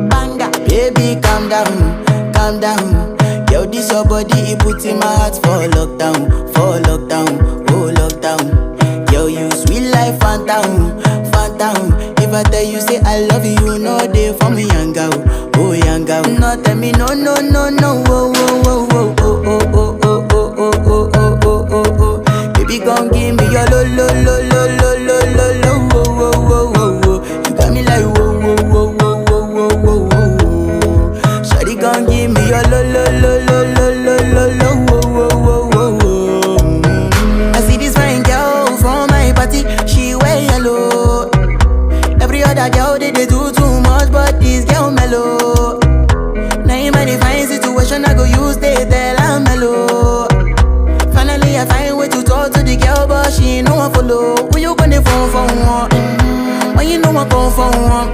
banger. Baby, calm down. Yo, this your body, it puts in my heart for lockdown, oh lockdown. Yo, you sweet life, phantom, phantom. If I tell you say I love you, you know they for me, young girl, oh young girl. No, tell me no, no, no, no, oh, oh, oh, oh, oh, oh, oh, oh, oh, oh, oh, oh, oh, oh. Baby, gon' give me your lo, lo, lo, lo, lo, lo, lo, lo, oh, oh, oh, oh, oh. You got me like whoa, whoa, whoa, whoa, whoa, whoa, whoa, whoa. Shawty gon' give me your lo, lo, lo, lo, lo, lo, lo, lo, oh, oh, oh, oh, oh. I see this fine girl from my party, she wear yellow. Every other girl they do too much, but this girl mellow. Now in my divine situation, I go use they tell I'm mellow. Finally I find way to talk to the girl, but she ain't no one follow. Who you gonna phone for one? When you know I come for one?